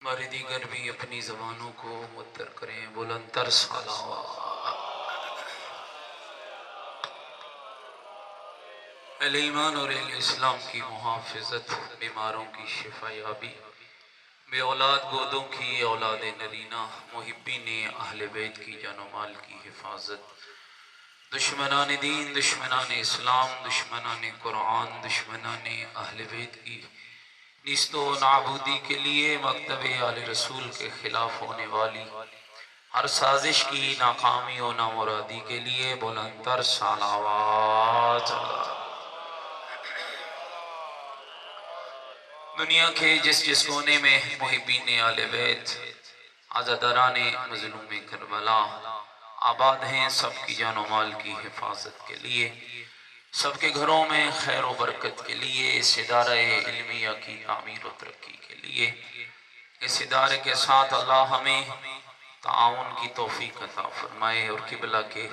ہماری دیگر بھی اپنی زبانوں کو معطر کریں بلند تر صلوات۔ اہل ایمان اور اہل اسلام کی محافظت، بیماروں کی شفا یابی، بے اولاد گودوں کی اولاد نرینہ، محبین اہل بیت کی جان و مال کی حفاظت، دشمنان دین، دشمنان اسلام، دشمنان قرآن، دشمنان اہل بیت کی نیست و نابودی کے لیے مکتب آل رسول کے خلاف ہونے والی ہر سازش کی ناکامی و نامرادی کے لیے بلند تر صلوات۔ دنیا کے جس جس کونے میں محبین آل بیت، عزاداران مظلوم کربلا آباد ہیں، سب کی جان و مال کی حفاظت کے لیے، سب کے گھروں میں خیر و برکت کے لیے، اس ادارہ علمیہ کی تعمیر و ترقی کے لیے، اس ادارے کے ساتھ اللہ ہمیں تعاون کی توفیق عطا فرمائے اور قبلہ کے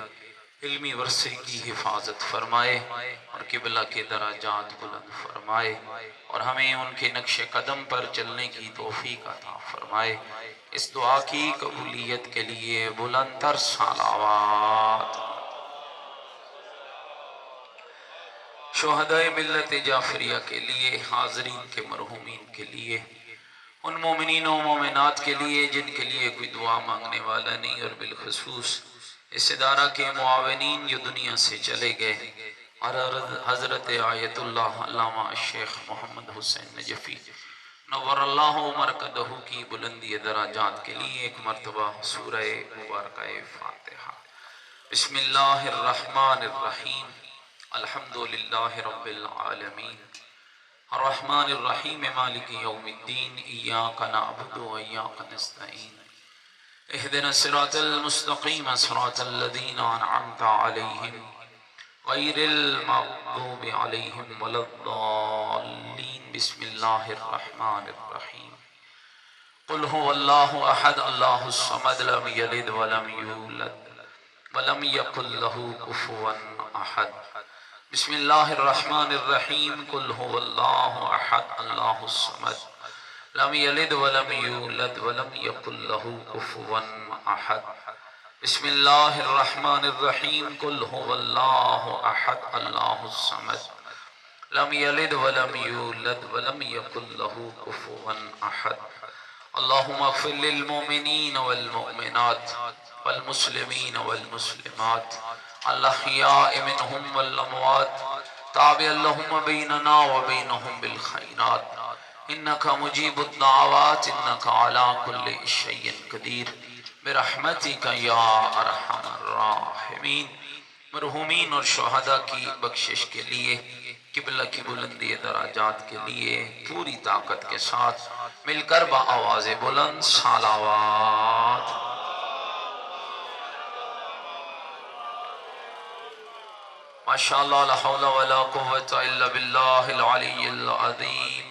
علمی ورثے کی حفاظت فرمائے اور قبلہ کے درجات بلند فرمائے اور ہمیں ان کے نقش قدم پر چلنے کی توفیق عطا فرمائے۔ اس دعا کی قبولیت کے لیے بلند تر صلوات۔ شہدائے ملت جعفریہ کے لیے، حاضرین کے مرحومین کے لیے، ان مومنین و مومنات کے لیے جن کے لیے کوئی دعا مانگنے والا نہیں، اور بالخصوص اس ادارہ کے معاونین جو دنیا سے چلے گئے، اور حضرت آیت اللہ علامہ الشیخ محمد حسین نجفی نور اللہ مرکزہ کی بلندی درجات کے لیے ایک مرتبہ سورہ مبارکہ فاتحہ۔ بسم اللہ الرحمن الرحیم، الحمدللہ رب العالمین، الرحمن الرحیم، مالک یوم الدین، ایاک نعبد و ایاک نستعین، اہدنا الصراط المستقیم، صراط الذین انعمت علیہم غیر المغضوب علیہم ولا الضالین۔ بسم اللہ الرحمن الرحیم، قل هو اللہ احد اللہ الصمد لم یلد ولم یولد ولم یکن له کفوا احد۔ بسم اللہ الرحمن الرحیم، قل هو اللہ احد اللہ الصمد لم یلد ولم یولد ولم یکن له کفوا احد۔ بسم اللہ الرحمن الرحیم، قل هو اللہ احد اللہ الصمد لم یلد ولم یولد ولم یکن له کفوا احد۔ اللہم اغفر للمؤمنین والمؤمنات والمسلمین والمسلمات الاحیاء منہم والاموات، تابع اللہم بیننا وبینہم بالخیرات، انکا مجیب الدعوات، انکا علی کل شیء قدیر، برحمتک یا ارحم الراحمین۔ مرحومین اور شہداء کی بخشش کے لیے، قبلہ کی بلندی درجات کے لیے پوری طاقت کے ساتھ مل کر با آواز بلند صلوات۔ ماشاءاللہ، لا حول ولا قوة الا باللہ العلی العظیم۔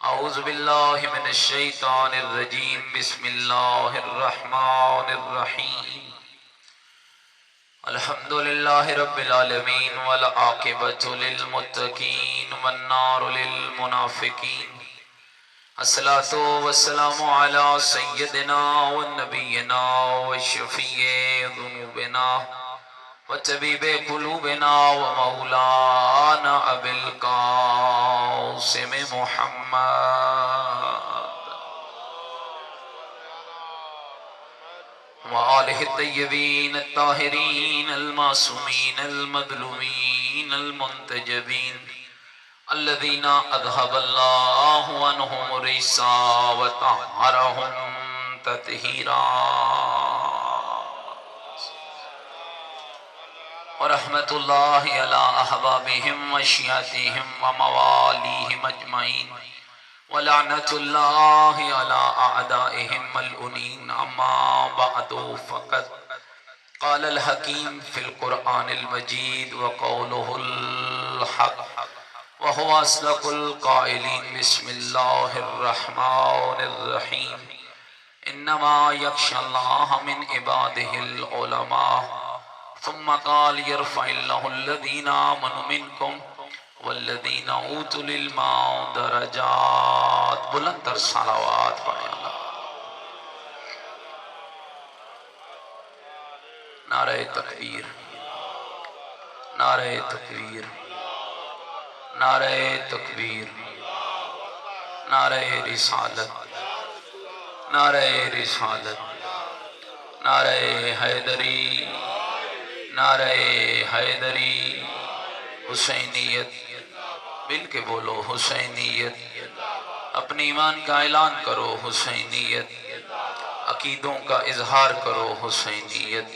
اعوذ باللہ من الشیطان الرجیم، بسم اللہ الرحمن الرحیم، الحمدللہ رب العالمین، والعاقبۃ للمتقین، والنار للمنافقین، الصلاة والسلام علی سیدنا ونبینا وشفیع ذنوبنا وطبیب قلوبنا ومولانا ابی القاسم محمد وآلہ الطیبین الطاہرین المعصومین المظلومین المنتجبین، الذین اذہب اللہ عنہم الرجس وطہرہم تطہیرا، ورحمت اللہ علی احبابہم وشیعتہم وموالیہم اجمعین، ولعنت اللہ علی اعدائہم ملعونین۔ اما بعد فقد قال الحکیم فی القرآن المجید وقولہ الحق وهو اصدق القائلین۔ بسم اللہ الرحمن الرحیم، انما یخشی اللہ من عبادہ العلماء، ثم قال يرفع الله الذين آمنوا منكم والذین اوتوا العلم درجات. بلند تر صلوات پڑھیں اللہ. نعرہ تکبیر، نعرہ تکبیر، نعرہ تکبیر، نعرہ رسالت، نعرہ رسالت، نعرہ حیدری، نعرہ حیدری. حسینیت، مل کے بولو حسینیت. اپنے ایمان کا اعلان کرو حسینیت. عقیدوں کا اظہار کرو حسینیت.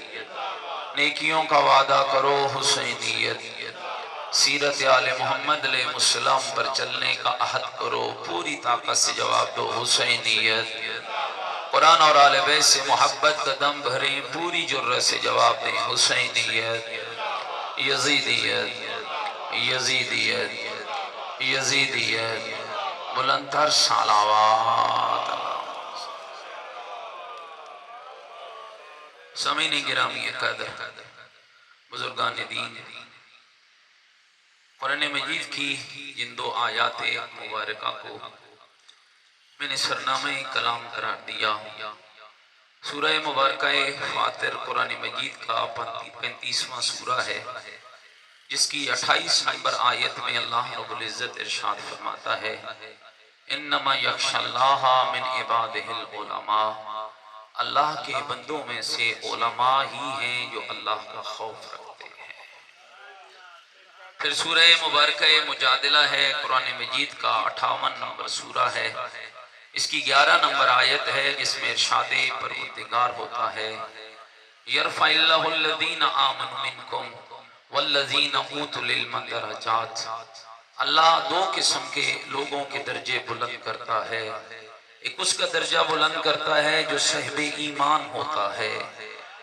نیکیوں کا وعدہ کرو حسینیت. سیرت آل محمد علیہ السلام پر چلنے کا عہد کرو. پوری طاقت سے جواب دو حسینیت. قرآن اور آل بیت سے محبت کا دم بھریں. پوری جرأت سے جواب دیں حسینیت. یزیدیت، یزیدیت، یزیدیت. بلند تر صلوات. سامعین گرامی قدر، بزرگان دین، قرآن مجید کی جن دو آیات مبارکہ کو میں نے سرنامہ کلام قرار دیا. سورہ مبارکہ فاطر قرآن مجید کا 35واں سورہ ہے، جس کی 28 نمبر آیت میں اللہ رب العزت ارشاد فرماتا ہے انما یخشی اللہ من عبادہ العلماء. اللہ کے بندوں میں سے علماء ہی ہیں جو اللہ کا خوف رکھتے ہیں. پھر سورہ مبارکہ مجادلہ ہے، قرآن مجید کا 58 نمبر سورہ ہے. اس کی 11 نمبر آیت ہے، جس میں ارشاد پروردگار ہوتا ہے یرفع اللہ الذین آمنوا منکم والذین اوتوا العلم درجات. اللہ دو قسم کے لوگوں کے درجے بلند کرتا ہے. ایک اس کا درجہ بلند کرتا ہے جو صاحب ایمان ہوتا ہے،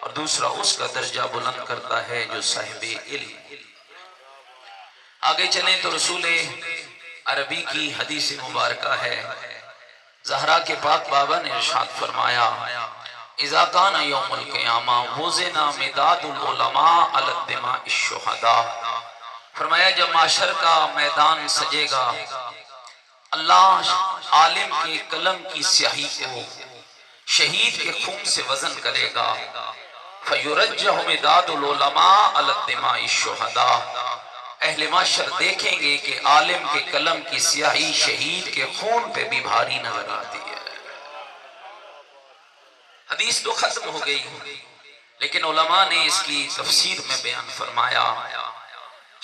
اور دوسرا اس کا درجہ بلند کرتا ہے جو صاحب علم. آگے چلیں تو رسول عربی کی حدیث مبارکہ ہے. زہرا کے پاک بابا نے ارشاد فرمایا اذا کان یوم القیامہ وزن مداد العلماء علی الدماء الشہداء. فرمایا جب معاشر کا میدان سجے گا، اللہ عالم کے قلم کی سیاہی کو شہید کے خون سے وزن کرے گا. فیرجح مداد العلماء علی الدماء الشہداء. اہل معاشر دیکھیں گے کہ عالم کے قلم کی سیاہی شہید کے خون پہ بھی بھاری نظر آتی ہے. حدیث تو ختم ہو گئی، لیکن علماء نے اس کی تفسیر میں بیان فرمایا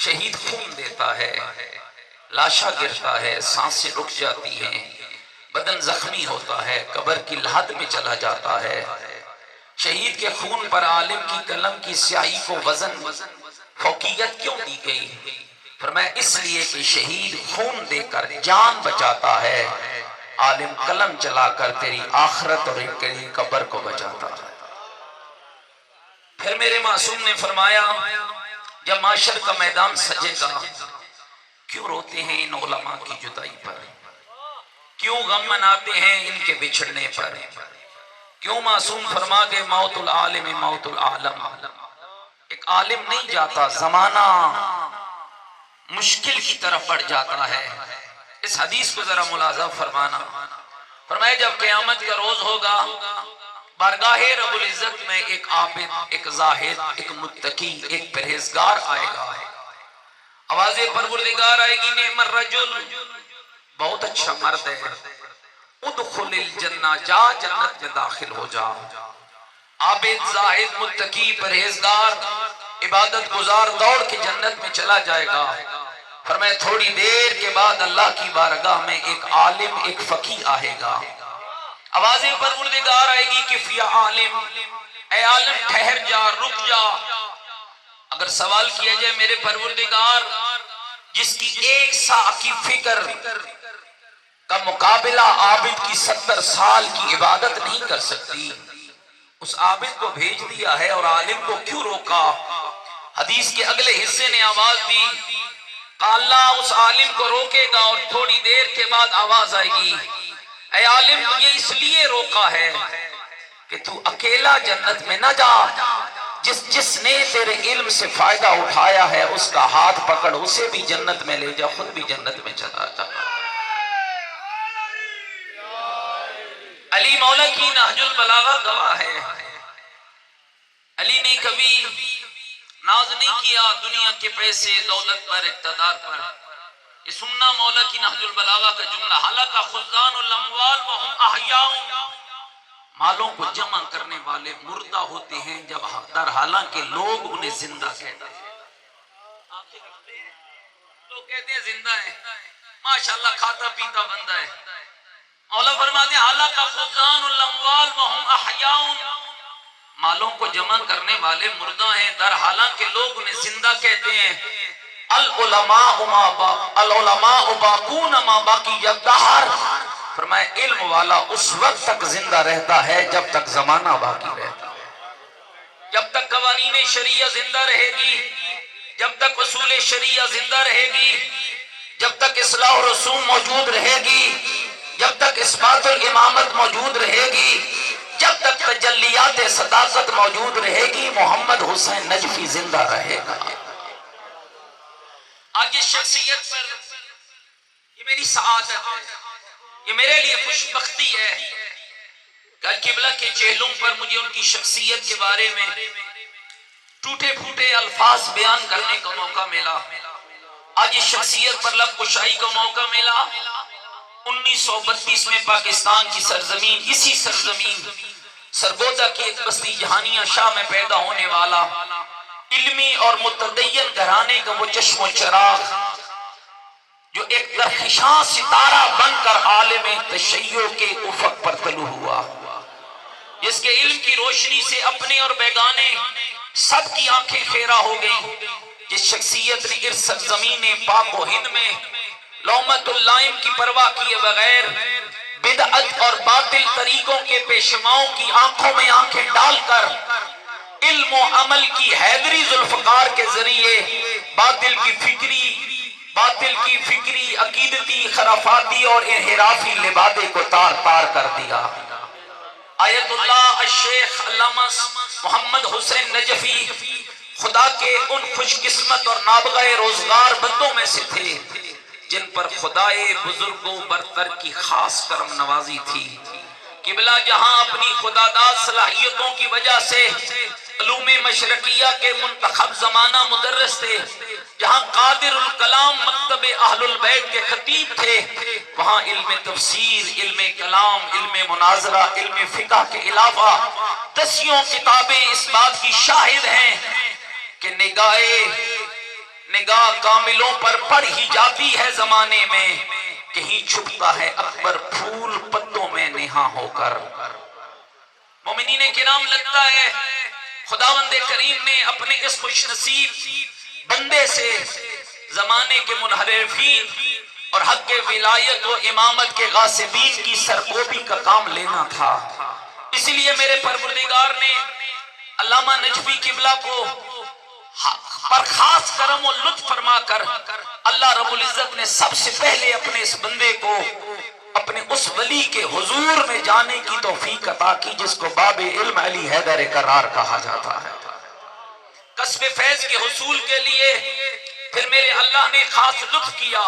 شہید خون دیتا ہے، لاشا گرتا ہے، سانسیں رک جاتی ہیں، بدن زخمی ہوتا ہے، قبر کی لحد میں چلا جاتا ہے. شہید کے خون پر عالم کی قلم کی سیاہی کو وزن فوقیت کیوں دی گئی؟ فرمایا اس لیے کہ شہید خون دے کر جان بچاتا ہے، عالم قلم چلا کر تیری آخرت اور تیری قبر کو بچاتا ہے. پھر میرے معصوم نے فرمایا جب معاشر کا میدان سجے گا، کیوں روتے ہیں ان علماء کی جدائی پر؟ کیوں غم مناتے ہیں ان کے بچھڑنے پر؟ کیوں معصوم فرما گئے موت العالم موت العالم؟ ایک عالم نہیں جاتا، زمانہ مشکل کی طرف بڑھ جاتا ہے. اس حدیث کو ذرا ملاحظہ فرمانا. فرمایا جب قیامت کا روز ہوگا، بارگاہ رب العزت میں ایک عابد، ایک زاہد، ایک متقی، ایک پرہیزگار آئے گا. آواز پروردگار آئے گی نعم الرجل، بہت اچھا مرد ہے، ادخل الجنہ، جا جنت میں داخل ہو جا. عابد، زاہد، متقی، پرہیزگار، عبادت گزار دوڑ کے جنت میں چلا جائے گا. فرمایا تھوڑی دیر کے بعد اللہ کی بارگاہ میں ایک عالم، ایک فقیہ آئے گا. آواز پروردگار آئے گی کہ فی عالم، اے عالم ٹھہر جا، رک جا. اگر سوال کیا جائے میرے پروردگار جس کی ایک سا کی فکر کا مقابلہ عابد کی 70 سال کی عبادت نہیں کر سکتی، اس عابد کو بھیج دیا ہے اور عالم کو کیوں روکا؟ حدیث کے اگلے حصے نے آواز دی کہ اللہ اس عالم کو روکے گا اور تھوڑی دیر کے بعد آواز آئے گی اے عالم تجھے اس لیے روکا ہے کہ تو اکیلا جنت میں نہ جا، جس نے تیرے علم سے فائدہ اٹھایا ہے اس کا ہاتھ پکڑ، اسے بھی جنت میں لے جا، خود بھی جنت میں چلا جا۔ علی مولا کی نہج البلاغہ گواہ ہے، علی نے کبھی ناز نہیں کیا دنیا کے پیسے دولت پر، اقتدار پر۔ یہ سننا مولا کی نہج البلاغہ کا جملہ، حالانکہ خزان الاموال وہم احیاء، مالوں کو جمع کرنے والے مردہ ہوتے ہیں جب در حالانکہ لوگ انہیں زندہ کہتے ہیں۔ لوگ کہتے ہیں زندہ ہے، ماشاءاللہ کھاتا پیتا بندہ ہے۔ مولا فرماتے ہیں حالانکہ خزان الاموال وہم احیاء، مالوں کو جمع کرنے والے مردہ ہیں در حالانکہ لوگ انہیں زندہ کہتے ہیں۔ العلماء باقون ما باقی الدہر، فرمایا علم والا اس وقت تک زندہ رہتا ہے جب تک زمانہ باقی رہتا ہے، جب تک قوانین شریعہ زندہ رہے گی، جب تک اصول شریعہ زندہ رہے گی، جب تک اصلاح و رسوم موجود رہے گی، جب تک اثبات الامامت موجود رہے گی، جب تک تجلیات صداقت موجود رہے گی، محمد حسین نجفی زندہ رہے گا۔ آج اس شخصیت پر، یہ میری سعادت ہے، یہ میرے لیے خوش بختی ہے کہ قبلہ کے چہلوں پر مجھے ان کی شخصیت کے بارے میں ٹوٹے پھوٹے الفاظ بیان کرنے کا موقع ملا۔ آج اس شخصیت پر لب کشائی کا موقع ملا۔ 1932 میں پاکستان کی سرزمین، اسی سرزمین سرگودا کی ایک بستی جہانیہ شاہ میں پیدا ہونے والا علمی اور متدین گھرانے کا وہ چشم و چراغ جو ایک درخشاں ستارہ بن کر عالم تشیع کے افق پر طلوع ہوا، جس کے علم کی روشنی سے اپنے اور بیگانے سب کی آنکھیں خیرہ ہو گئیں، جس شخصیت نے اس سرزمین پاک و ہند میں لومت اللائم کی پرواہ کیے بغیر بدعت اور باطل طریقوں کے پیشواؤں کی آنکھوں میں آنکھیں ڈال کر علم و عمل کی حیدری ذوالفقار کے ذریعے باطل کی فکری عقیدتی خرافاتی اور انحرافی لبادے کو تار تار کر دیا۔ آیت اللہ الشیخ علامہ محمد حسین نجفی خدا کے ان خوش قسمت اور نابغہ روزگار بندوں میں سے تھے جن پر خدائے بزرگوں برتر کی خاص کرم نوازی تھی۔ قبلہ جہاں اپنی خداداد صلاحیتوں کی وجہ سے علوم مشرقیہ کے منتخب زمانہ مدرس تھے، جہاں قادر الکلام مکتب اہل البیت کے خطیب تھے، وہاں علم تفسیر، علم کلام، علم مناظرہ، علم فقہ کے علاوہ دسیوں کتابیں اس بات کی شاہد ہیں کہ نگاہ کاملوں پر پڑ ہی جاتی ہے زمانے میں، کہیں چھپتا ہے اکبر پھول پتوں میں نہاں ہو کر۔ مومنین کرام، لگتا ہے خداوند کریم نے اپنے اس خوش نصیب بندے سے زمانے کے منحرفین اور حق ولایت و امامت کے غاصبین کی سرکوبی کا کام لینا تھا۔ اسی لیے میرے پروردگار نے علامہ نجفی قبلہ کو پر خاص کرم و لطف فرما کر اللہ رب العزت نے سب سے پہلے اپنے اس بندے کو اپنے اس ولی کے حضور میں جانے کی توفیق عطا کی جس کو باب علم علی حیدر کرار کہا جاتا ہے۔ کسب فیض کے حصول کے لیے پھر میرے اللہ نے خاص لطف کیا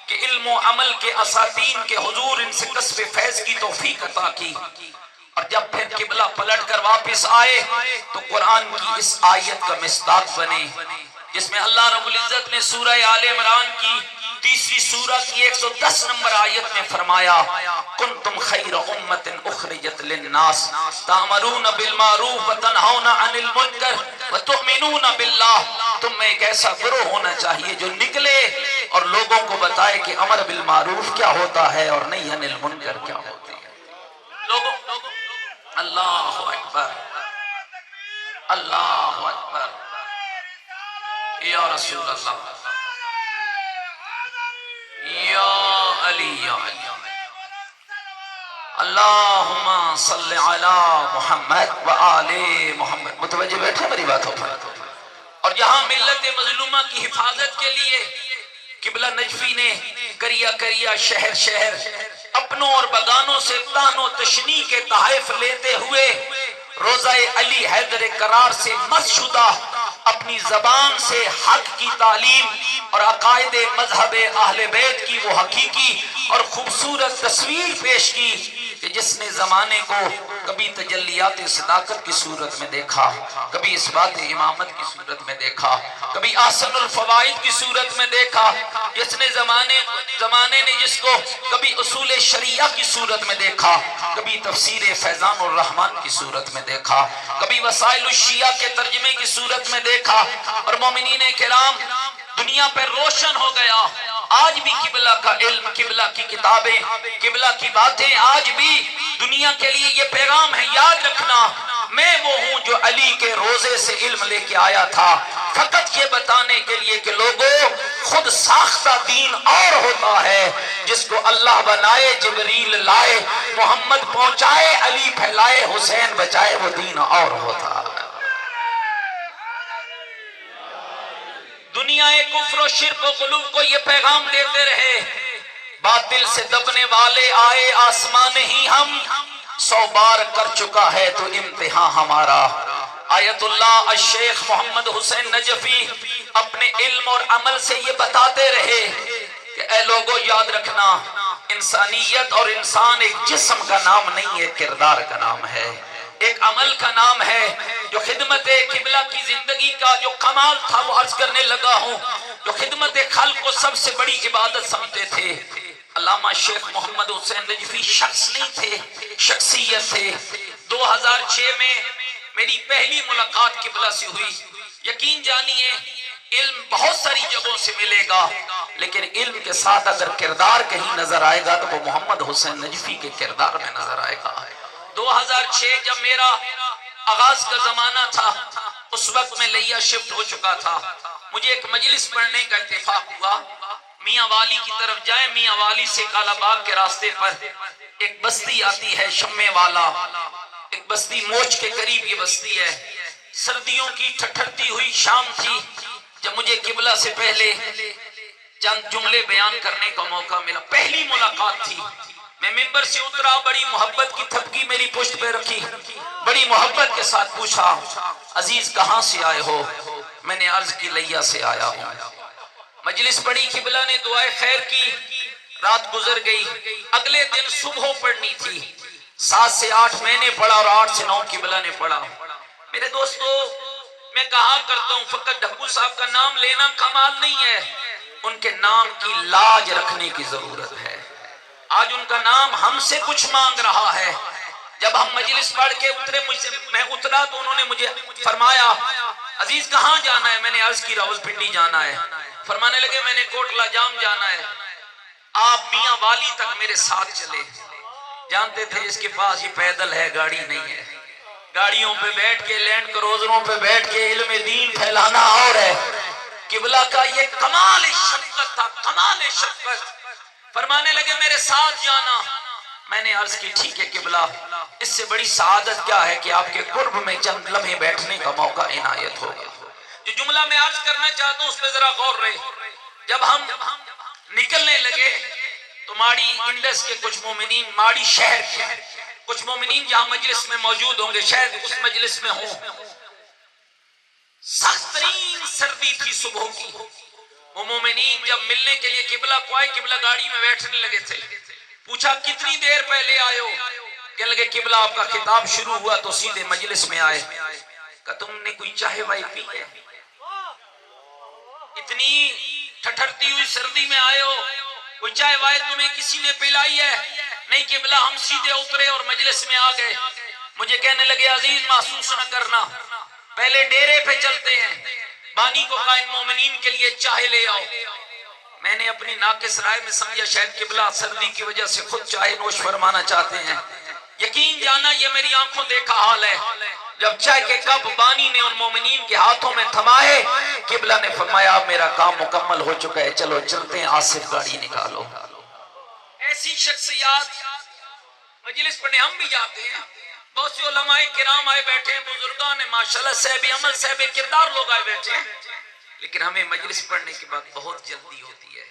کہ علم و عمل کے اساتین کے حضور ان سے کسب فیض کی توفیق عطا کی، اور جب پھر قبلہ پلٹ کر واپس آئے تو قرآن کی اس آیت کا مصداق بنے جس میں اللہ رب العزت نے سورہ آل عمران کی تیسری سورہ کی 110 نمبر آیت میں فرمایا کنتم خیر امت اخرجت للناس تأمرون بالمعروف وتنہون عن المنکر وتؤمنون باللہ۔ تم میں ایک ایسا گروہ ہونا چاہیے جو نکلے اور لوگوں کو بتائے کہ امر بالمعروف کیا ہوتا ہے اور نہیں عن المنکر کیا ہوتی ہے۔ لوگوں اللہ اکبر، اللہ اکبر، یا رسول اللہ، یا علی، یا علی، اللہم صلی علی محمد و آل محمد۔ متوجہ بیٹھے میری باتوں پر؟ اور جہاں ملت مظلومہ کی حفاظت کے لیے قبلہ نجفی نے کریا کریا شہر شہر اپنوں اور بگانوں سے تان و تشنیع کے تحائف لیتے ہوئے روزہ علی حیدر قرار سے مس شدہ اپنی زبان سے حق کی تعلیم اور عقائد مذہب اہل بیت کی وہ حقیقی اور خوبصورت تصویر پیش کی کہ جس نے زمانے کو کبھی تجلیات صداقت کی صورت میں دیکھا، کبھی اثبات امامت کی صورت میں دیکھا، کبھی احسن الفوائد کی صورت میں دیکھا، جس نے زمانے نے جس کو کبھی اصول شریعہ کی صورت میں دیکھا، کبھی تفسیر فیضان الرحمن کی صورت میں دیکھا، کبھی وسائل الشیعہ کے ترجمے کی صورت میں دیکھا، اور مومنین کرام دنیا پر روشن ہو گیا۔ آج بھی قبلہ کا علم، قبلہ کی کتابیں، قبلہ کی باتیں آج بھی دنیا کے لیے یہ پیغام ہے، یاد رکھنا میں وہ ہوں جو علی کے روزے سے علم لے کے آیا تھا، فقط یہ بتانے کے لیے کہ لوگوں خود ساختہ دین اور ہوتا ہے، جس کو اللہ بنائے، جبریل لائے، محمد پہنچائے، علی پھیلائے، حسین بچائے، وہ دین اور ہوتا ہے۔ دنیا کفر و شرک و غلو کو یہ پیغام دیتے رہے، باطل سے دبنے والے آئے آسمان ہی ہم، 100 بار کر چکا ہے تو امتحان ہمارا۔ آیت اللہ الشیخ محمد حسین نجفی اپنے علم اور عمل سے یہ بتاتے رہے کہ اے لوگوں یاد رکھنا، انسانیت اور انسان ایک جسم کا نام نہیں ہے، کردار کا نام ہے، ایک عمل کا نام ہے۔ جو خدمت قبلہ کی زندگی کا جو کمال تھا وہ عرض کرنے لگا ہوں، جو خدمت خلق کو سب سے بڑی عبادت سمجھتے تھے۔ علامہ شیخ محمد حسین نجفی شخص نہیں تھے، شخصیت تھے۔ 2006 میں میری پہلی ملاقات قبلہ سے ہوئی۔ یقین جانیے علم بہت ساری جگہوں سے ملے گا، لیکن علم کے ساتھ اگر کردار کہیں نظر آئے گا تو وہ محمد حسین نجفی کے کردار میں نظر آئے گا۔ 2006 جب میرا آغاز کا زمانہ تھا، اس وقت میں لیا شفٹ ہو چکا تھا، مجھے ایک مجلس پڑھنے کا اتفاق ہوا۔ میاں والی کی طرف جائیں، میاں والی سے کالا باغ کے راستے پر ایک بستی آتی ہے شمع والا، ایک بستی موچ کے قریب یہ بستی ہے۔ سردیوں کی ٹھٹھرتی ہوئی شام تھی جب مجھے قبلہ سے پہلے چند جملے بیان کرنے کا موقع ملا۔ پہلی ملاقات تھی، میں ممبر سے اترا، بڑی محبت کی تھپکی میری پشت پہ رکھی، بڑی محبت کے ساتھ پوچھا عزیز کہاں سے آئے ہو؟ میں نے عرض کی لیا سے آیا ہوں۔ مجلس پڑھی، قبلہ نے دعائے خیر کی، رات گزر گئی۔ اگلے دن صبح پڑھنی تھی، 7 سے 8 میں نے پڑھا اور 8 سے 9 قبلہ نے پڑھا۔ میرے دوستو میں کہا کرتا ہوں فقط ڈھکو صاحب کا نام لینا کمال نہیں ہے، ان کے نام کی لاج رکھنے کی ضرورت ہے۔ آج ان کا نام ہم سے کچھ مانگ رہا ہے۔ جب ہم مجلس پڑھ کے اترے، میں اترا تو انہوں نے مجھے فرمایا عزیز کہاں جانا ہے؟ میں نے عرض کی راولپنڈی جانا ہے۔ فرمانے لگے میں نے کوٹلہ جام جانا ہے، آپ میاں والی تک میرے ساتھ چلے۔ جانتے تھے اس کے پاس یہ پیدل ہے، گاڑی نہیں ہے۔ گاڑیوں پہ بیٹھ کے، لینڈ کروزروں پہ بیٹھ کے علم دین پھیلانا اور ہے۔ قبلہ کا یہ کمال شفقت تھا، کمال شفقت۔ فرمانے لگے میرے ساتھ جانا۔ میں نے عرض کی ٹھیک ہے قبلہ، اس سے بڑی سعادت کیا ہے کہ آپ کے قرب میں چند لمحے بیٹھنے کا موقع عنایت ہوگا۔ جو جملہ میں عرض کرنا چاہتا ہوں اس پہ ذرا غور رہے۔ جب ہم نکلنے لگے تو ماڑی انڈس کے کچھ مومنین، ماڑی شہر کے کچھ مومنین جہاں مجلس میں موجود ہوں گے، شاید اس مجلس میں ہوں، سخت ترین سردی تھی صبح کی۔ وہ مومنین جب ملنے کے لیے قبلہ کو آئے، قبلہ گاڑی میں بیٹھنے لگے تھے، پوچھا کتنی دیر پہلے آئے ہو؟ کہنے لگے قبلہ آپ کا خطاب شروع ہوا تو سیدھے مجلس میں آئے۔ کہا تم نے کوئی چائے وائی پی ہے؟ اتنی ٹھٹھرتی ہوئی سردی میں آئے ہو، کوئی چائے وائے تمہیں کسی نے پلائی ہے؟ نہیں قبلہ، ہم سیدھے اترے اور مجلس میں آ گئے۔ مجھے کہنے لگے عزیز محسوس نہ کرنا، پہلے ڈیرے پہ چلتے ہیں، بانی کو قائم مومنین کے لیے چائے لے آؤ۔ میں نے اپنی ناقص رائے میں سمجھا شاید قبلہ سردی کی وجہ سے خود چائے نوش فرمانا چاہتے ہیں۔ یقین جانا یہ میری آنکھوں دیکھا حال ہے۔ جب چائے کے کپ بانی نے ان مومنین کے ہاتھوں میں تھمائے، قبلہ نے فرمایا میرا کام مکمل ہو چکا ہے، چلو چلتے ہیں، آصف گاڑی نکالو۔ ایسی شخصیات مجلس پڑھنے ہم بھی جاتے ہیں، بہت سے علماء کرام آئے بیٹھے ہیں، بزرگان ماشاءاللہ صاحب عمل صاحب کردار لوگ آئے بیٹھے ہیں، لیکن ہمیں مجلس پڑھنے کے بعد بہت جلدی ہوتی ہے۔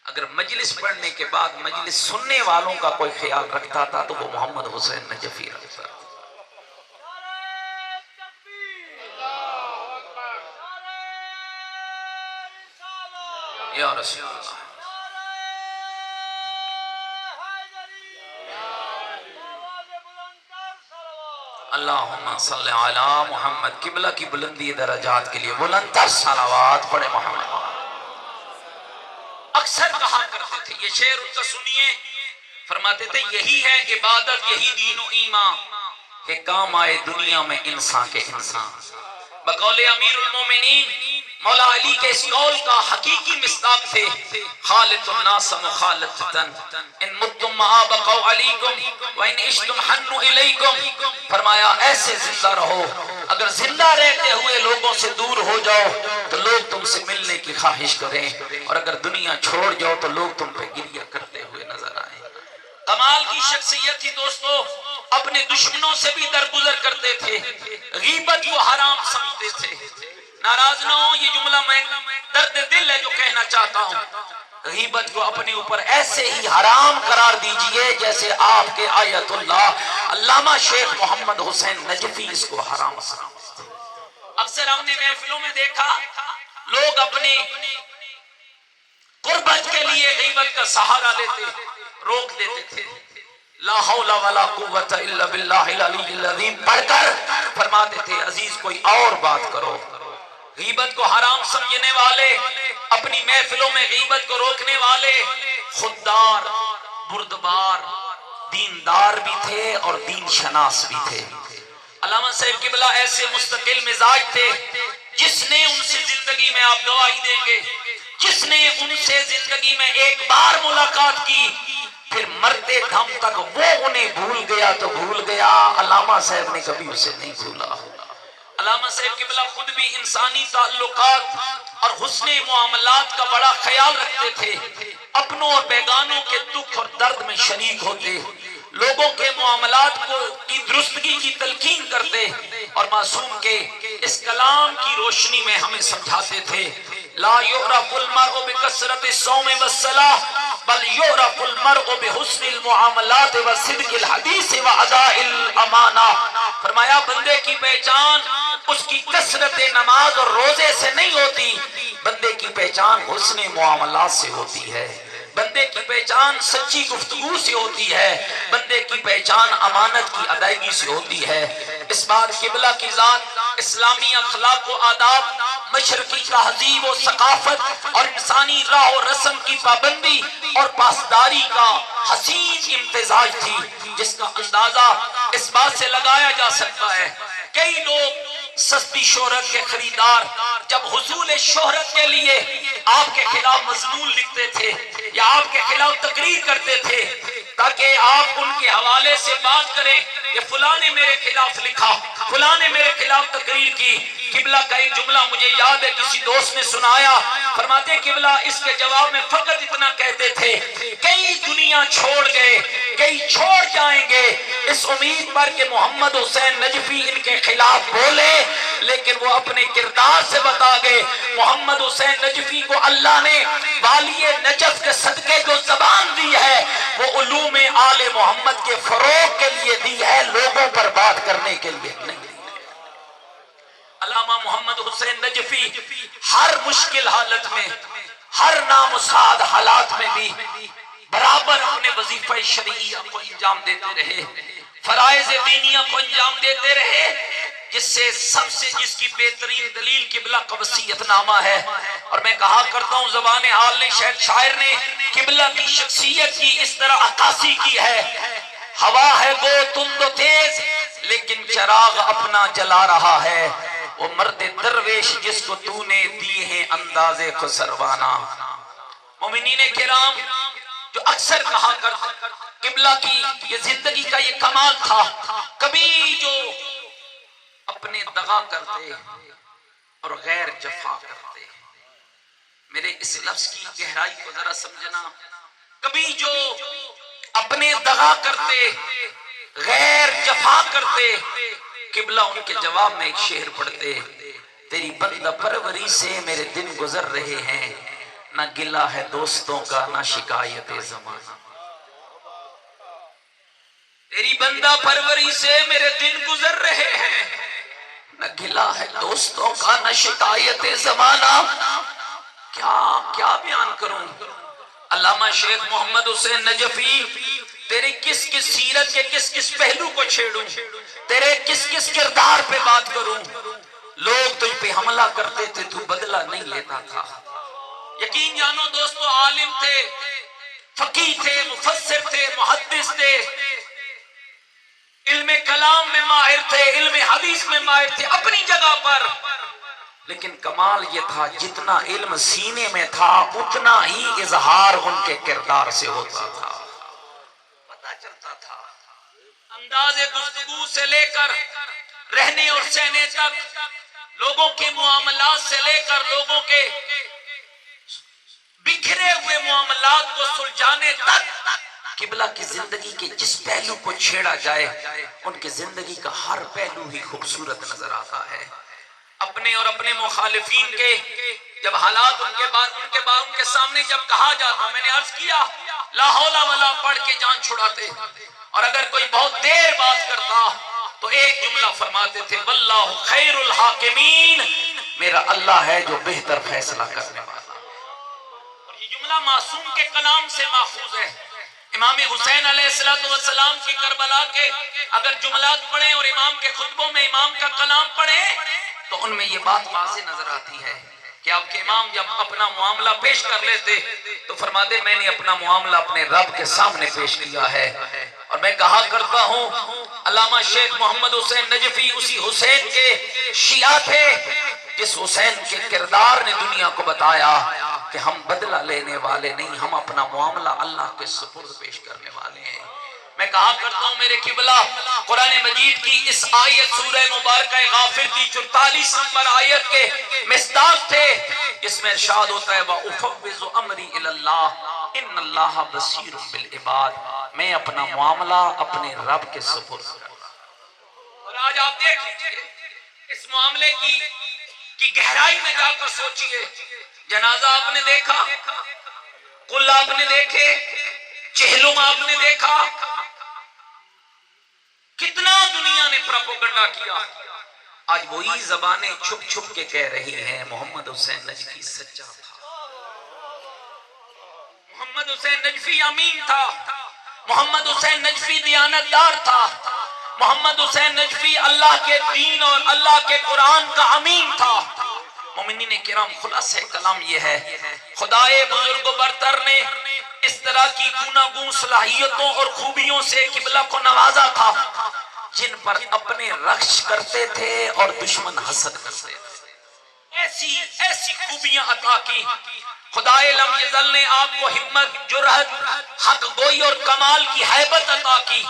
اگر مجلس پڑھنے کے بعد مجلس سننے والوں کا کوئی خیال رکھتا تھا تو وہ محمد حسین نجفی رکھتا تھا۔ یا رسول اللہ۔ اللہم صلی علی محمد، قبلہ کی بلندی درجات کے لیے بلند تر صلوات پڑھے محمد۔ اکثر کہا کرتے تھے، یہ شعر ان کا سنیے، فرماتے تھے یہی ہے عبادت، یہی دین و ایمان کہ کام آئے دنیا میں انسان کے انسان۔ بقول امیر المومنین مولا علی کے اس قول کا حقیقی مصداق تھے، خالط الناس مخالطتن ان متم معابقوا علیکم وان عشتم حنوا الیکم، فرمایا ایسے زندہ رہو، اگر زندہ رہتے ہوئے لوگوں سے دور ہو جاؤ تو لوگ تم سے ملنے کی خواہش کریں، اور اگر دنیا چھوڑ جاؤ تو لوگ تم پہ گریہ کرتے ہوئے نظر آئیں۔ کمال کی شخصیت تھی دوستو، اپنے دشمنوں سے بھی درگزر کرتے تھے، غیبت کو حرام سمجھتے تھے۔ ناراض نہ ہو، یہ جملہ میں درد دل ہے جو کہنا چاہتا ہوں، غیبت کو اپنے اوپر ایسے ہی حرام قرار دیجئے جیسے آپ کے آیت اللہ علامہ شیخ محمد حسین نجفی اس کو حرام سمجھتے تھے۔ اکثر ہم نے محفلوں میں دیکھا لوگ اپنے قربت کے لیے غیبت کا سہارا لیتے، روک دیتے تھے، لا حول ولا قوت الا باللہ العلی العظیم پڑھ کر فرماتے تھے عزیز کوئی اور بات کرو۔ غیبت کو حرام سمجھنے والے، اپنی محفلوں میں غیبت کو روکنے والے خوددار، بردبار، دیندار بھی تھے اور دین شناس بھی تھے۔ علامہ صاحب قبلہ ایسے مستقل مزاج تھے، جس نے ان سے زندگی میں آپ گواہی دیں گے، جس نے ان سے زندگی میں ایک بار ملاقات کی پھر مرتے دم تک وہ انہیں بھول گیا تو بھول گیا، علامہ صاحب نے کبھی اسے نہیں بھولا۔ علامہ صاحب قبلہ خود بھی انسانی تعلقات اور حسن معاملات کا بڑا خیال رکھتے تھے، اپنوں اور بیگانوں کے دکھ اور درد میں شریک ہوتے، لوگوں کے معاملات کی درستگی کی تلقین کرتے، اور معصوم کے اس کلام کی روشنی میں ہمیں سمجھاتے تھے لا یعرف المرء بکثرت الصوم والصلاۃ بل یعرف المرء بحسن المعاملات وصدق الحدیث واداء الامانہ۔ فرمایا بندے کی پہچان اس کی کثرت نماز اور روزے سے نہیں ہوتی، بندے کی پہچان حسن معاملات سے ہوتی ہے، بندے کی پہچان سچی گفتگو سے ہوتی ہے، بندے کی پہچان امانت کی ادائیگی سے ہوتی ہے۔ اس بات قبلہ کی ذات اسلامی اخلاق و آداب، مشرقی تہذیب و ثقافت اور انسانی راہ و رسم کی پابندی اور پاسداری کا حسین امتزاج تھی، جس کا اندازہ اس بات سے لگایا جا سکتا ہے کئی لوگ سستی شہرت کے خریدار جب حصول شہرت کے لیے آپ کے خلاف مضمون لکھتے تھے یا آپ کے خلاف تقریر کرتے تھے تاکہ آپ ان کے حوالے سے بات کریں کہ فلاں نے میرے خلاف لکھا، فلاں نے میرے خلاف تقریر کی۔ قبلہ کا ایک جملہ مجھے یاد ہے، کسی دوست نے سنایا، فرماتے قبلہ اس کے جواب میں فقط اتنا کہتے تھے کئی دنیا چھوڑ گئے، کئی چھوڑ جائیں گے اس امید پر کہ محمد حسین نجفی ان کے خلاف بولے، لیکن وہ اپنے کردار سے بتا گئے محمد حسین نجفی کو اللہ نے والی نجف کے صدقے جو زبان دی ہے وہ علوم آل محمد کے فروغ کے لیے دی ہے، لوگوں پر بات کرنے کے لیے نہیں۔ علامہ محمد حسین نجفی ہر مشکل حالت میں، ہر نامساعد حالات میں بھی برابر اپنے وظیفہ شرعیہ کو انجام دیتے رہے، فرائض دینیہ کو انجام دیتے رہے، جس کی بہترین دلیل قبلہ کا وصیت نامہ ہے۔ اور میں کہا کرتا ہوں زبان حال نے شاعر نے قبلہ کی شخصیت کی اس طرح عکاسی کی ہے، ہوا ہے گو تند و تیز لیکن چراغ اپنا جلا رہا ہے، وہ مرد درویش جس کو تو نے دی ہیں انداز خسروانہ۔ مومنین کرام جو اکثر کہا کرتے قبلہ کی یہ زندگی کا یہ کمال تھا، کبھی جو اپنے دغا کرتے اور غیر جفا کرتے، میرے اس لفظ کی گہرائی کو ذرا سمجھنا، کبھی جو اپنے دغا کرتے غیر جفا کرتے، قبلہ ان کے جواب میں ایک شعر پڑھتے تیری بندہ پروری سے میرے دن گزر رہے ہیں، نہ گلہ ہے دوستوں کا نہ شکایت زمانہ۔ تیری بندہ پروری سے میرے دن گزر رہے ہیں، نہ گلہ ہے دوستوں کا نہ شکایت زمانہ۔ کیا بیان کروں؟ علامہ شیخ محمد حسین نجفی، تیری کس کس سیرت کے کس کس پہلو کو چھیڑوں، تیرے کس کس کردار پہ بات کروں؟ لوگ تجھ پہ حملہ کرتے تھے، تو بدلہ نہیں لیتا تھا۔ یقین جانو دوستو، عالم تھے، فقیہ تھے، مفسر تھے، محدث تھے، علم کلام میں ماہر تھے، علم حدیث میں ماہر تھے اپنی جگہ پر، لیکن کمال یہ تھا جتنا علم سینے میں تھا اتنا ہی اظہار ان کے کردار سے ہوتا تھا، پتہ چلتا تھا۔ انداز گفتگو سے لے کر رہنے اور سہنے تک، لوگوں کے معاملات سے لے کر لوگوں کے بکھرے ہوئے معاملات کو سلجھانے تک، قبلہ کی زندگی کے جس پہلو کو چھیڑا جائے ان کی زندگی کا ہر پہلو ہی خوبصورت نظر آتا ہے۔ اپنے اور اپنے مخالفین کے جب حالات ان کے سامنے جب کہا جاتا، میں نے عرض کیا لا حول ولا پڑھ کے جان چھڑاتے، اور اگر کوئی بہت دیر بات کرتا تو ایک جملہ فرماتے تھے واللہ خیر الحاکمین، میرا اللہ ہے جو بہتر فیصلہ کرنے والا۔ اور یہ جملہ معصوم کے کلام سے ماخوذ ہے۔ امام حسین علیہ السلام کی کربلا کے اگر جملات پڑھیں اور امام کے خطبوں میں امام کا کلام پڑھیں تو ان میں یہ بات واضح نظر آتی ہے کہ آپ کے امام جب اپنا معاملہ پیش کر لیتے تو فرماتے میں نے اپنا معاملہ اپنے رب کے سامنے پیش کیا ہے۔ اور میں کہا کرتا ہوں علامہ شیخ محمد حسین نجفی اسی حسین کے شیعہ تھے جس حسین کے کردار نے دنیا کو بتایا کہ ہم بدلہ لینے والے نہیں، ہم اپنا معاملہ اللہ کے سپرد پیش کرنے والے ہیں۔ میں کہا کرتا ہوں میرے قبلہ قرآن مجید کی اس آیت سورہ مبارکہ غافر کی 44 نمبر آیت کے مصداق تھے، جس میں ارشاد ہوتا ہے وَأُفَوِّضُ أَمْرِي إِلَى اللَّهِ إِنَّ اللَّهَ بَصِيرٌ بِالْعِبَادِ، میں اپنا معاملہ اپنے رب کے سپرد کرتا ہوں۔ اور آج آپ دیکھ لیجئے اس معاملے کی گہرائی میں جا کر سوچئے، جنازہ آپ نے دیکھا، قل آپ نے دیکھے، چہلم آپ نے دیکھا، کتنا دنیا نے پروپیگنڈا کیا، آج وہی زبانیں چھپ چھپ کے کہہ رہی ہیں محمد حسین نجفی سچا تھا، محمد حسین نجفی امین تھا، محمد حسین نجفی دیانتدار تھا، محمد حسین نجفی اللہ کے دین اور اللہ کے قرآن کا امین تھا۔ مومنین کرام، خلاصہ کلام یہ ہے خدائے بزرگ و برتر نے اس طرح کی گوناگون صلاحیتوں اور خوبیوں سے قبلہ کو نوازا تھا جن پر اپنے رخش کرتے تھے اور دشمن حسد کرتے تھے، ایسی خوبیاں عطا کی۔ خدائے لم یزل نے آپ کو ہمت، جرأت، حق گوئی اور کمال کی ہیبت عطا کی،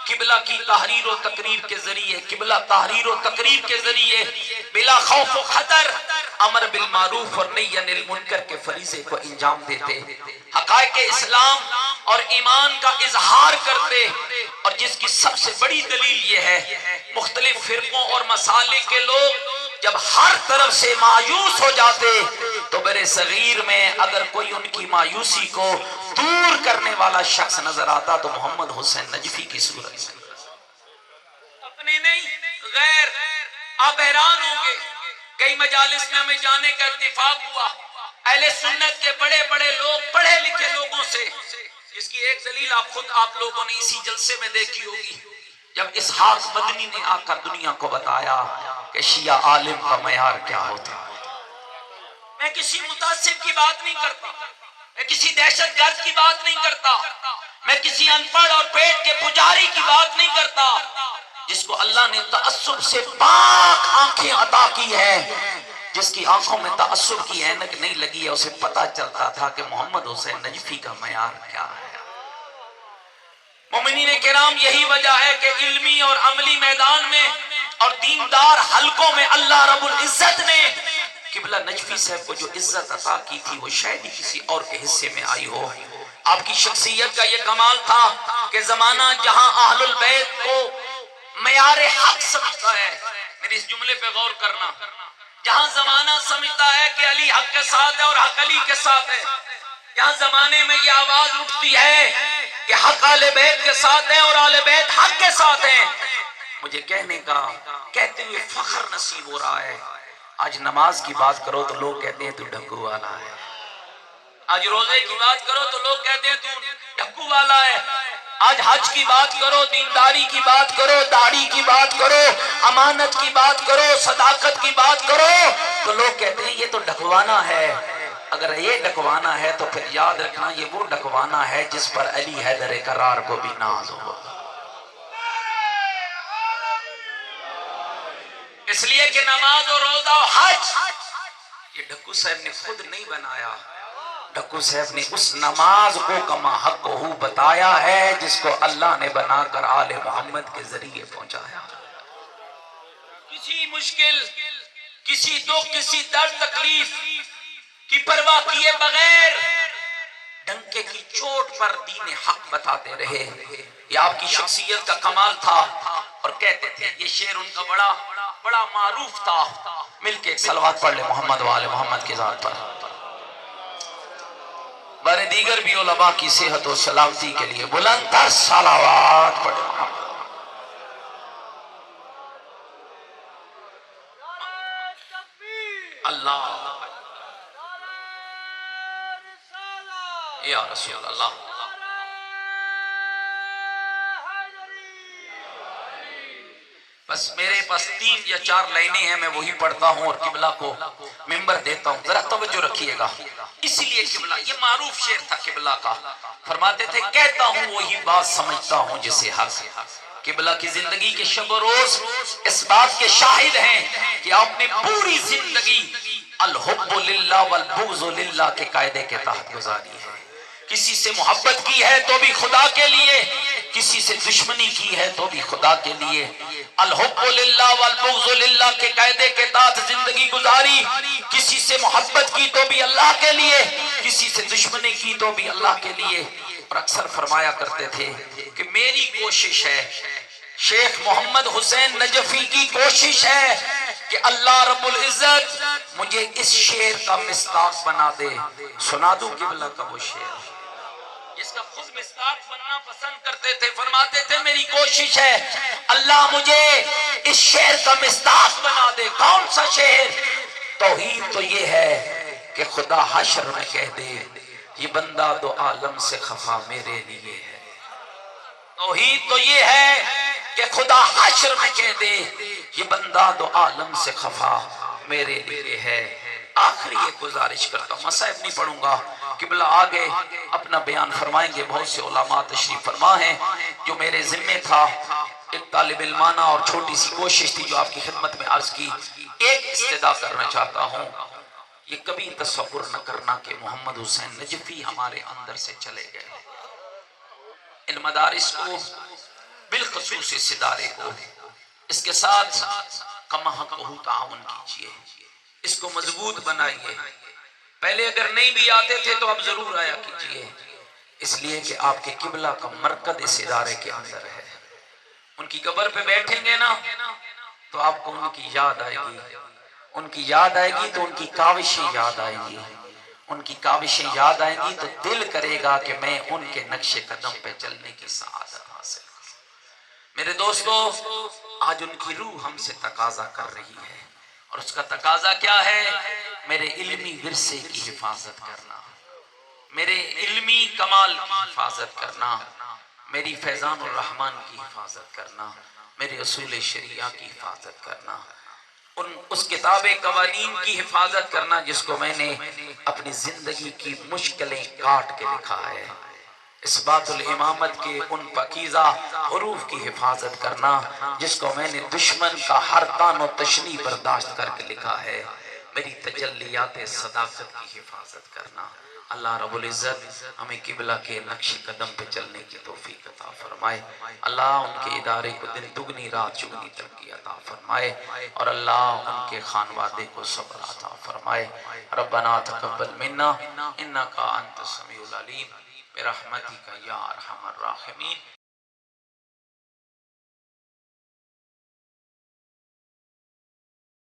قبلہ کی تحریر و تقریر کے ذریعے، قبلہ تحریر و تقریر کے ذریعے بلا خوف و خطر امر بالمعروف اور نہی عن المنکر کے فریضے کو انجام دیتے، حقائق اسلام اور ایمان کا اظہار کرتے، اور جس کی سب سے بڑی دلیل یہ ہے مختلف فرقوں اور مسالک کے لوگ جب ہر طرف سے مایوس ہو جاتے تو برے صغیر میں اگر کوئی ان کی مایوسی کو دور کرنے والا شخص نظر آتا تو محمد حسین نجفی کی صورت سے اپنے نہیں غیر۔ آپ حیران ہوں گے، کئی مجالس میں ہمیں جانے کا اتفاق ہوا اہل سنت کے بڑے بڑے لوگ، پڑھے لکھے لوگوں سے، جس کی ایک دلیل آپ لوگوں نے اسی جلسے میں دیکھی ہوگی جب اسحاق مدنی نے آ کر دنیا کو بتایا کہ شیعہ عالم کا معیار کیا ہوتا ہے۔ میں کسی متعصب کی بات نہیں کرتا، میں کسی دہشت گرد کی بات نہیں کرتا، میں کسی ان پڑھ اور پیٹ کے پجاری کی بات نہیں کرتا، جس کو اللہ نے تعصب سے پاک آنکھیں عطا کی ہے، جس کی آنکھوں میں تعصب کی اینک نہیں لگی ہے، اسے پتا چلتا تھا کہ محمد حسین نجفی کا معیار کیا ہے۔ مومنین کرام، یہی وجہ ہے کہ علمی اور عملی میدان میں اور دیندار حلقوں میں اللہ رب العزت نے قبلہ نجفی صاحب کو جو عزت عطا کی تھی وہ شاید ہی کسی اور کے حصے میں آئی ہو۔ آپ کی شخصیت کا یہ کمال تھا کہ زمانہ جہاں اہل البیت کو معیار حق سمجھتا ہے، میری اس جملے پہ غور کرنا، جہاں زمانہ سمجھتا ہے کہ علی حق کے ساتھ ہے اور حق علی کے ساتھ ہے، جہاں زمانے میں یہ آواز اٹھتی ہے کہ حق آل بیت کے ساتھ ہیں اور آل بیت حق کے ساتھ ہیں، مجھے کہنے کا کہتے ہوئے فخر نصیب ہو رہا ہے۔ آج نماز کی بات کرو تو لوگ کہتے ہیں تو ڈھنگو والا ہے، آج روزے کی بات کرو تو لوگ کہتے ہیں تو ڈھکو والا ہے. آج حج کی بات کرو، دینداری کی بات کرو، داڑھی کی بات کرو، امانت کی بات کرو، صداقت کی بات کرو تو لوگ کہتے ہیں یہ تو ڈھکوانا ہے. اگر یہ ڈھکوانا ہے تو پھر یاد رکھنا یہ وہ ڈھکوانا ہے جس پر علی حیدر کرار کو بھی ناز ہو. اس لیے کہ نماز و روزہ و حج یہ ڈھکو صاحب نے خود نہیں بنایا. ڈھکو صاحب نے اس نماز کو کما حق ہو بتایا ہے جس کو اللہ نے بنا کر آل محمد کے ذریعے پہنچایا. کسی مشکل، کسی دکھ، کسی درد تکلیف کی پرواہ کیے بغیر ڈنکے کی چوٹ پر دین حق بتاتے رہے. یہ آپ کی شخصیت کا کمال تھا. اور کہتے تھے یہ شعر ان کا بڑا معروف تھا. مل کے ایک صلوات پڑھ لے محمد و آل محمد کی ذات پر. بارے دیگر بھی علماء کی صحت و سلامتی کے لیے بلند تر صلوات پڑھے. اللہ یا رسول اللہ. بس میرے پاس 3 یا 4 لائنیں ہیں، میں وہی پڑھتا ہوں اور قبلہ کو ممبر دیتا ہوں. ذرا توجہ رکھیے گا. اس لیے قبلہ یہ معروف شعر تھا قبلہ کا. فرماتے تھے کہتا ہوں وہی بات سمجھتا ہوں جسے حق. قبلہ کی زندگی کے شب و روز اس بات کے شاہد ہیں کہ آپ نے پوری زندگی الحب للہ والبغض للہ کے قاعدے کے تحت گزاری ہے. کسی سے محبت کی ہے تو بھی خدا کے لیے، کسی سے دشمنی کی ہے تو بھی خدا کے لیے. الحب للہ والبغض للہ کے قاعدے کے تحت زندگی گزاری. کسی سے محبت کی تو بھی اللہ کے لیے، کسی سے دشمنی کی تو بھی اللہ کے لیے. اور اکثر فرمایا کرتے تھے کہ میری کوشش ہے، شیخ محمد حسین نجفی کی کوشش ہے کہ اللہ رب العزت مجھے اس شعر کا مصداق بنا دے. سنا دوں قبلہ کا وہ شعر جس کا خود مصداق بننا پسند کرتے تھے. فرماتے تھے میری کوشش ہے اللہ مجھے اس شعر کا مصداق بنا دے. کون سا شعر؟ توحید تو یہ ہے کہ خدا حشر میں کہہ دے یہ بندہ دو عالم سے خفا میرے لیے ہے. توحید تو یہ ہے کہ خدا حشر میں کہہ دے یہ بندہ دو عالم سے خفا میرے لیے ہے. آخری ایک گزارش کرتا ہوں، مصائب نہیں پڑھوں گا. قبلہ آگے اپنا بیان فرمائیں گے. بہت سے علماء تشریف فرما ہیں. جو میرے ذمہ تھا ایک طالب علمانہ اور چھوٹی سی کوشش تھی جو آپ کی خدمت میں عرض کی. ایک استدعا کرنا چاہتا ہوں. یہ کبھی تصور نہ کرنا کہ محمد حسین نجفی ہمارے اندر سے چلے گئے. ان مدارس کو بالخصوص اس ادارے کو اس کے ساتھ کما حق تعاون کیجئے، اس کو مضبوط بنائیے. پہلے اگر نہیں بھی آتے تھے تو اب ضرور آیا کیجئے، اس لیے کہ آپ کے قبلہ کا مرکز اس ادارے کے اندر ہے. ان کی قبر پہ بیٹھیں گے نا تو آپ کو ان کی یاد آئے گی. ان کی یاد آئے گی تو ان کی کاوشیں یاد آئیں گی. ان کی کاوشیں یاد آئیں گی تو دل کرے گا کہ میں ان کے نقش قدم پہ چلنے کی سعادت حاصل کروں. میرے دوستو آج ان کی روح ہم سے تقاضا کر رہی ہے اور اس کا تقاضا کیا ہے؟ میرے علمی ورثے کی حفاظت کرنا، میرے علمی کمال کی حفاظت کرنا، میری فیضان الرحمن کی حفاظت کرنا، میرے اصول شریعہ کی حفاظت کرنا، اس کتاب قوانین کی حفاظت کرنا جس کو میں نے اپنی زندگی کی مشکلیں کاٹ کے لکھا ہے. اثبات الامامت کے ان پاکیزہ حروف کی حفاظت کرنا جس کو میں نے دشمن کا ہر تان و تشنیع برداشت کر کے لکھا ہے. میری تجلیات صداقت کی حفاظت کرنا. اللہ رب العزت ہمیں قبلہ کے نقش قدم پہ چلنے کی توفیق عطا فرمائے. اللہ ان کے ادارے کو دن دگنی رات چگنی ترقی عطا فرمائے اور اللہ ان کے خانوادے کو صبر عطا فرمائے. ربنا تقبل منا انکا انت السمیع العلیم برحمتک یا ارحم الراحمین.